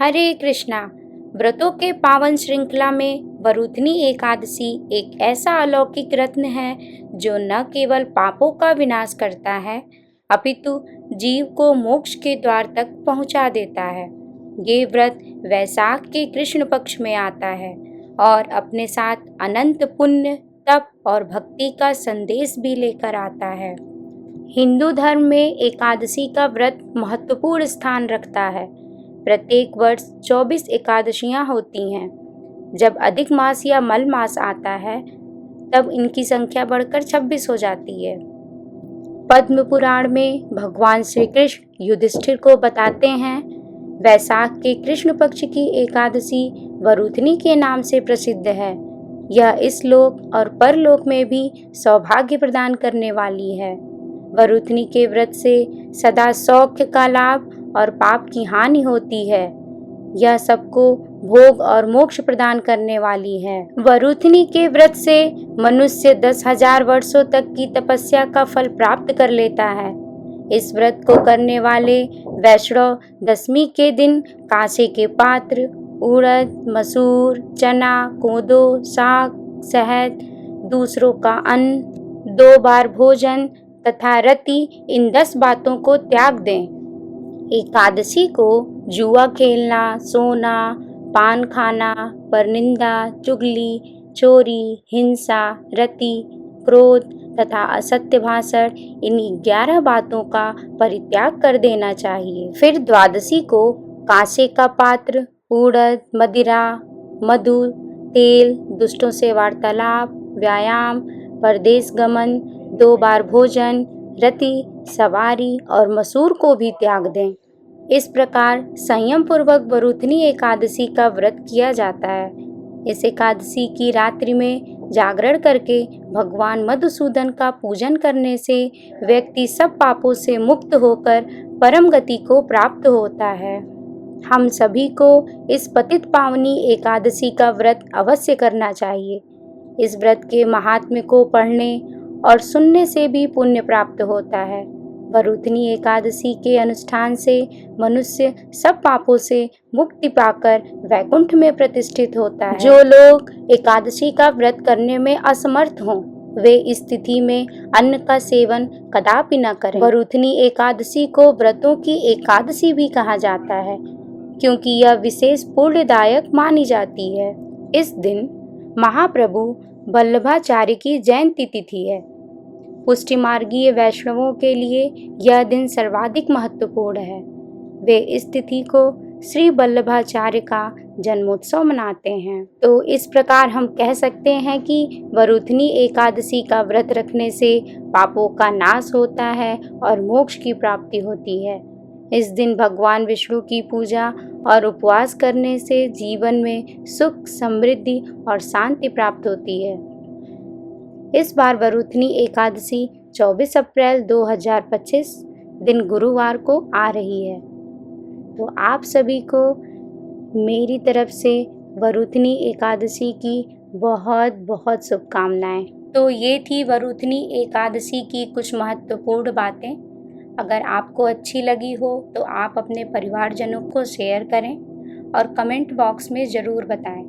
हरे कृष्णा। व्रतों के पावन श्रृंखला में वरुथनी एकादशी एक ऐसा अलौकिक रत्न है जो न केवल पापों का विनाश करता है अपितु जीव को मोक्ष के द्वार तक पहुंचा देता है। ये व्रत वैशाख के कृष्ण पक्ष में आता है और अपने साथ अनंत पुण्य, तप और भक्ति का संदेश भी लेकर आता है। हिंदू धर्म में एकादशी का व्रत महत्वपूर्ण स्थान रखता है। प्रत्येक वर्ष 24 एकादशियां होती हैं। जब अधिक मास या मल मास आता है तब इनकी संख्या बढ़कर 26 हो जाती है। पद्म पुराण में भगवान श्री कृष्ण युधिष्ठिर को बताते हैं, वैशाख के कृष्ण पक्ष की एकादशी वरुथनी के नाम से प्रसिद्ध है। यह इस लोक और परलोक में भी सौभाग्य प्रदान करने वाली है। वरुथनी के व्रत से सदा सौख्य का लाभ और पाप की हानि होती है। यह सबको भोग और मोक्ष प्रदान करने वाली है। वरुथनी के व्रत से मनुष्य 10,000 वर्षों तक की तपस्या का फल प्राप्त कर लेता है। इस व्रत को करने वाले वैष्णव दशमी के दिन कांसे के पात्र, उड़द, मसूर, चना, कोदो, साग, शहद, दूसरों का अन्न, 2 बार भोजन तथा रति, इन 10 बातों को त्याग दें। एकादशी को जुआ खेलना, सोना, पान खाना, परनिंदा, चुगली, चोरी, हिंसा, रति, क्रोध तथा असत्य भाषण, इन 11 बातों का परित्याग कर देना चाहिए। फिर द्वादशी को कांसे का पात्र, उड़द, मदिरा, मधु, तेल, दुष्टों से वार्तालाप, व्यायाम, परदेश गमन, 2 बार भोजन, रति, सवारी और मसूर को भी त्याग दें। इस प्रकार संयम पूर्वक वरुथनी एकादशी का व्रत किया जाता है। इस एकादशी की रात्रि में जागरण करके भगवान मधुसूदन का पूजन करने से व्यक्ति सब पापों से मुक्त होकर परम गति को प्राप्त होता है। हम सभी को इस पतित पावनी एकादशी का व्रत अवश्य करना चाहिए। इस व्रत के महात्म्य को पढ़ने और सुनने से भी पुण्य प्राप्त होता है। वरुथनी एकादशी के अनुष्ठान से मनुष्य सब पापों से मुक्ति पाकर वैकुंठ में प्रतिष्ठित होता है। जो लोग एकादशी का व्रत करने में असमर्थ हों, वे इस तिथि में अन्न का सेवन कदापि न करें। वरुथनी एकादशी को व्रतों की एकादशी भी कहा जाता है, क्योंकि यह विशेष पुण्यदायक मानी जाती है। इस दिन महाप्रभु वल्लभाचार्य की जयंती तिथि है। पुष्टि मार्गीय वैष्णवों के लिए यह दिन सर्वाधिक महत्वपूर्ण है। वे इस तिथि को श्री वल्लभाचार्य का जन्मोत्सव मनाते हैं। तो इस प्रकार हम कह सकते हैं कि वरुथनी एकादशी का व्रत रखने से पापों का नाश होता है और मोक्ष की प्राप्ति होती है। इस दिन भगवान विष्णु की पूजा और उपवास करने से जीवन में सुख, समृद्धि और शांति प्राप्त होती है। इस बार वरुथनी एकादशी 24 अप्रैल 2025 दिन गुरुवार को आ रही है। तो आप सभी को मेरी तरफ से वरुथनी एकादशी की बहुत बहुत शुभकामनाएं। तो ये थी वरुथनी एकादशी की कुछ महत्वपूर्ण बातें। अगर आपको अच्छी लगी हो तो आप अपने परिवारजनों को शेयर करें और कमेंट बॉक्स में ज़रूर बताएं।